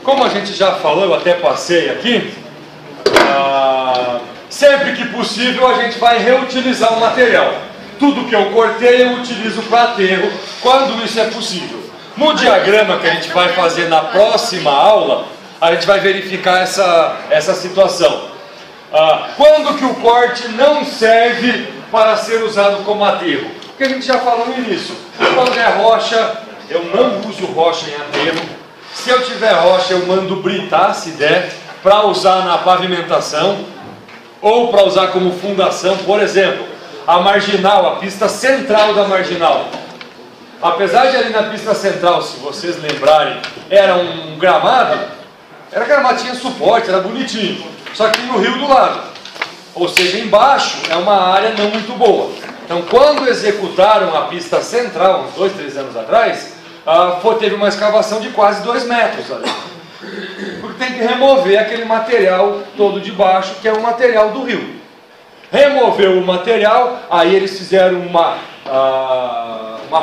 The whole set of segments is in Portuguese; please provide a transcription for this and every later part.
Como a gente já falou, eu até passei aqui, sempre que possível a gente vai reutilizar o material. Tudo que eu cortei eu utilizo para aterro, quando isso é possível. No diagrama que a gente vai fazer na próxima aula, a gente vai verificar essa situação. Quando que o corte não serve para ser usado como aterro? Porque a gente já falou no início. Quando é rocha, eu não uso rocha em aterro. Se eu tiver rocha, eu mando britar, se der, para usar na pavimentação ou para usar como fundação. Por exemplo, a marginal, a pista central da marginal. Apesar de ali na pista central, se vocês lembrarem, era um gramado, tinha suporte, era bonitinho. Só que no rio do lado, ou seja, embaixo é uma área não muito boa. Então, quando executaram a pista central, uns 2, 3 anos atrás, teve uma escavação de quase 2 metros ali. Porque tem que remover aquele material todo de baixo, que é o material do rio. Removeu o material, aí eles fizeram uma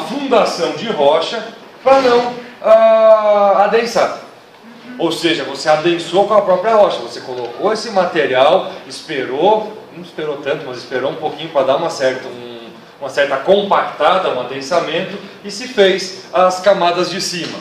fundação de rocha para não adensar. Ou seja, você adensou com a própria rocha, você colocou esse material, esperou, não esperou tanto, mas esperou um pouquinho para dar uma certa compactada, um adensamento, e se fez as camadas de cima.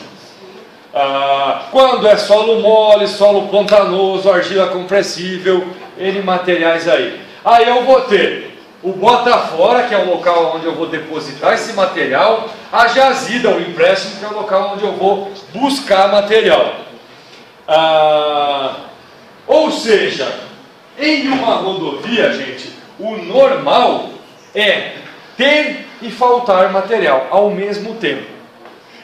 Quando é solo mole, solo pantanoso, argila compressível, N materiais aí. Aí eu vou ter o bota-fora, que é o local onde eu vou depositar esse material, a jazida, o empréstimo, que é o local onde eu vou buscar material. Ou seja, em uma rodovia, gente, o normal é ter e faltar material ao mesmo tempo.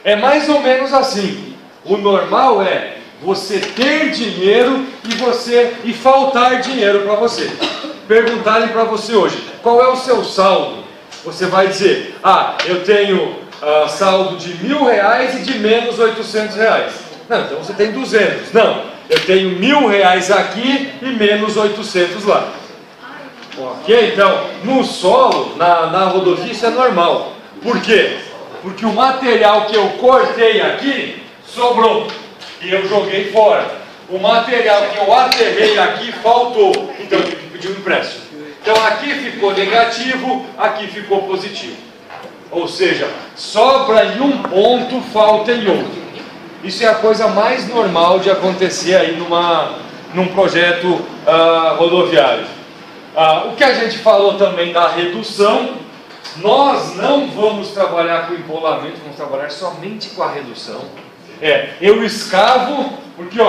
É mais ou menos assim. O normal é você ter dinheiro e faltar dinheiro para você. Perguntarem para você hoje, qual é o seu saldo? Você vai dizer, eu tenho saldo de R$1.000 e de menos R$800. Não, então você tem 200. Não, eu tenho R$1.000 aqui e menos 800 lá. Ok? Então, no solo, na rodovia, isso é normal. Por quê? Porque o material que eu cortei aqui sobrou e eu joguei fora. O material que eu aterrei aqui faltou, então eu tive que pedir um empréstimo. Então aqui ficou negativo, aqui ficou positivo. Ou seja, sobra em um ponto, falta em outro. Isso é a coisa mais normal de acontecer aí num projeto rodoviário. O que a gente falou também da redução, nós não vamos trabalhar com empolamento, vamos trabalhar somente com a redução. Eu escavo, porque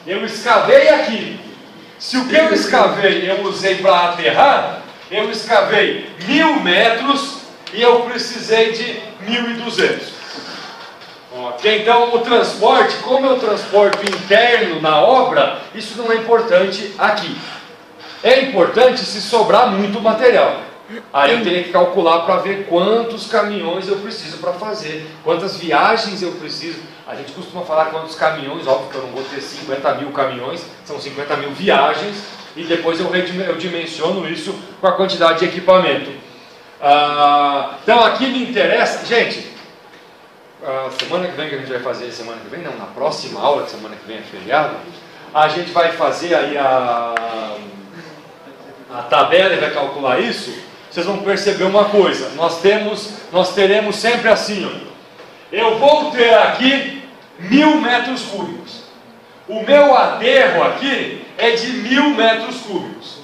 eu escavei aqui. Se o que eu escavei eu usei para aterrar, eu escavei 1.000 metros e eu precisei de 1.200. Ok? Então o transporte, como eu transporto interno na obra, isso não é importante aqui. É importante se sobrar muito material. Aí eu teria que calcular para ver quantos caminhões eu preciso para fazer, quantas viagens eu preciso. A gente costuma falar quantos caminhões, óbvio que eu não vou ter 50.000 caminhões, são 50.000 viagens, e depois eu dimensiono isso com a quantidade de equipamento. Então aqui me interessa, gente, semana que vem que a gente vai fazer, semana que vem não, na próxima aula, que semana que vem é feriado, a gente vai fazer aí a tabela e vai calcular isso. Vocês vão perceber uma coisa, nós teremos sempre assim, eu vou ter aqui 1.000 metros cúbicos. O meu aterro aqui é de 1.000 metros cúbicos.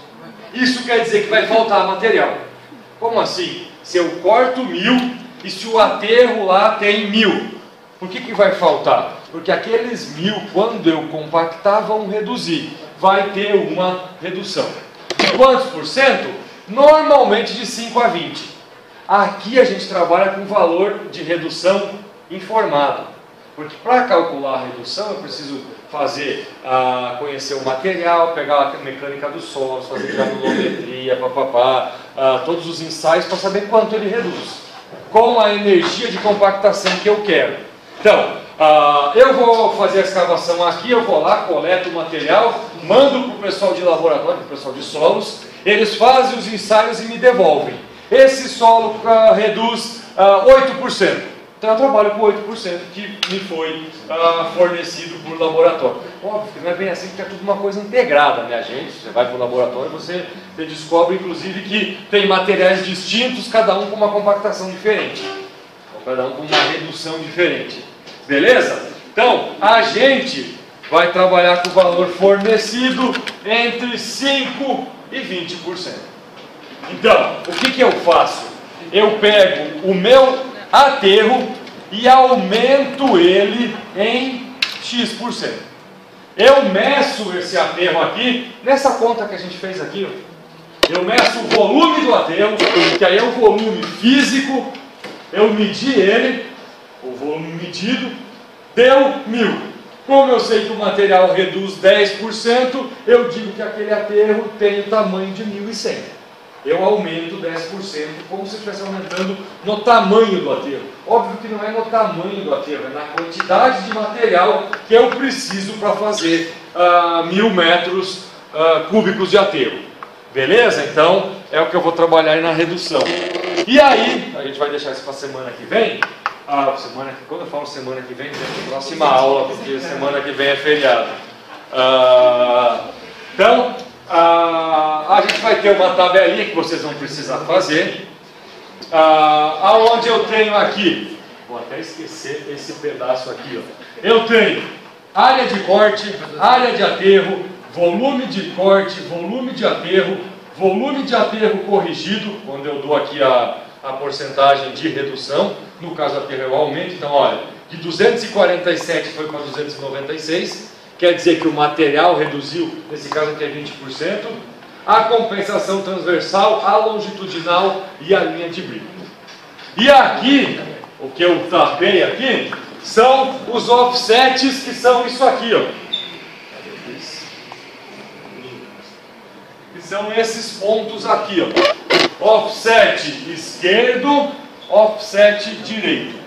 Isso quer dizer que vai faltar material. Como assim? Se eu corto 1.000 e se o aterro lá tem 1.000, por que vai faltar? Porque aqueles 1.000, quando eu compactar, vão reduzir. Vai ter uma redução. De quantos por cento? Normalmente de 5 a 20. Aqui a gente trabalha com valor de redução informado. Porque para calcular a redução eu preciso conhecer o material, pegar a mecânica dos solos, fazer granulometria, todos os ensaios para saber quanto ele reduz, com a energia de compactação que eu quero. Então, eu vou fazer a escavação aqui, eu vou lá, coleto o material, mando para o pessoal de laboratório, para o pessoal de solos, eles fazem os ensaios e me devolvem. Esse solo reduz 8%. Então eu trabalho com 8% que me foi fornecido por laboratório. Óbvio que não é bem assim, porque é tudo uma coisa integrada, né, gente? Você vai para o laboratório e você descobre, inclusive, que tem materiais distintos, cada um com uma compactação diferente. Ou cada um com uma redução diferente. Beleza? Então, a gente vai trabalhar com o valor fornecido entre 5% e 20%. Então, o que eu faço? Eu pego o meu aterro e aumento ele em X%. Eu meço esse aterro aqui, nessa conta que a gente fez aqui, ó. Eu meço o volume do aterro, que aí é o volume físico, eu medi ele, o volume medido, deu 1000. Como eu sei que o material reduz 10%, eu digo que aquele aterro tem o tamanho de 1100. Eu aumento 10%, como se estivesse aumentando no tamanho do aterro. Óbvio que não é no tamanho do aterro, é na quantidade de material que eu preciso para fazer 1000 metros cúbicos de aterro. Beleza? Então, é o que eu vou trabalhar aí na redução. E aí, a gente vai deixar isso para a semana que vem. Quando eu falo semana que vem, é a próxima aula, porque semana que vem é feriado. Então, a gente vai ter uma tabelinha que vocês vão precisar fazer. Aonde eu tenho aqui, vou até esquecer esse pedaço aqui, ó. Eu tenho área de corte, área de aterro, volume de corte, volume de aterro corrigido, quando eu dou aqui a porcentagem de redução. No caso aterro eu aumento, então olha, de 247 foi para 296, quer dizer que o material reduziu, nesse caso aqui é 20%, a compensação transversal, a longitudinal e a linha de brilho. E aqui, o que eu tapei aqui, são os offsets, que são isso aqui, ó. Que são esses pontos aqui, ó. Offset esquerdo, offset direito.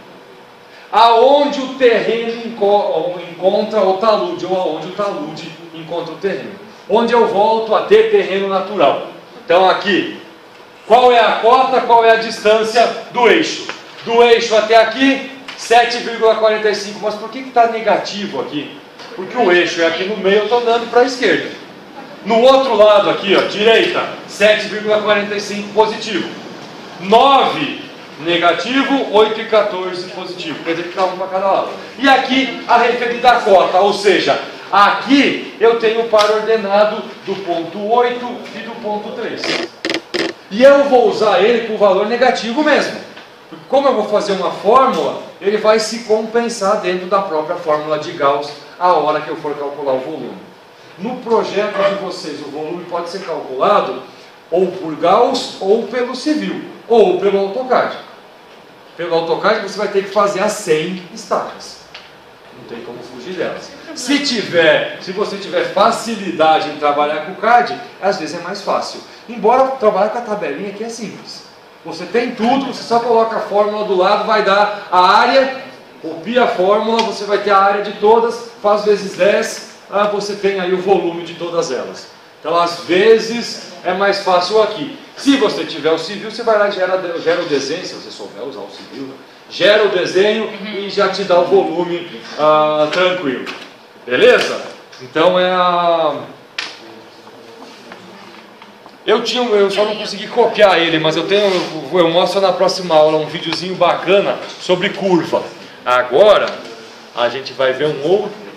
Aonde o terreno encontra o talude, ou aonde o talude encontra o terreno. Onde eu volto a ter terreno natural. Então aqui, qual é a cota, qual é a distância do eixo? Do eixo até aqui, 7,45. Mas por que está negativo aqui? Porque o eixo é aqui no meio, eu estou andando para a esquerda. No outro lado aqui, ó, direita, 7,45 positivo. 9 negativo, 8,14 positivo. Quer dizer que está um para cada lado. E aqui a referida cota, ou seja, aqui eu tenho o par ordenado do ponto 8 e do ponto 3. E eu vou usar ele com o valor negativo mesmo. Porque como eu vou fazer uma fórmula, ele vai se compensar dentro da própria fórmula de Gauss a hora que eu for calcular o volume. No projeto de vocês, o volume pode ser calculado ou por Gauss ou pelo civil, ou pelo AutoCAD. Pelo AutoCAD você vai ter que fazer as 100 estacas. Não tem como fugir delas. Se você tiver facilidade em trabalhar com o CAD, às vezes é mais fácil. Embora trabalhar com a tabelinha aqui é simples. Você tem tudo, você só coloca a fórmula do lado, vai dar a área, copia a fórmula, você vai ter a área de todas, faz vezes 10, você tem aí o volume de todas elas. Então, às vezes, é mais fácil aqui. Se você tiver o civil, você vai lá e gera o desenho, se você souber usar o civil, né? Gera o desenho e já te dá o volume tranquilo. Beleza? Então eu só não consegui copiar ele, mas eu mostro na próxima aula um videozinho bacana sobre curva. Agora, a gente vai ver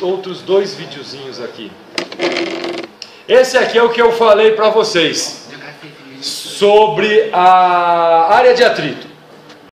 outros 2 videozinhos aqui. Esse aqui é o que eu falei para vocês sobre a área de atrito.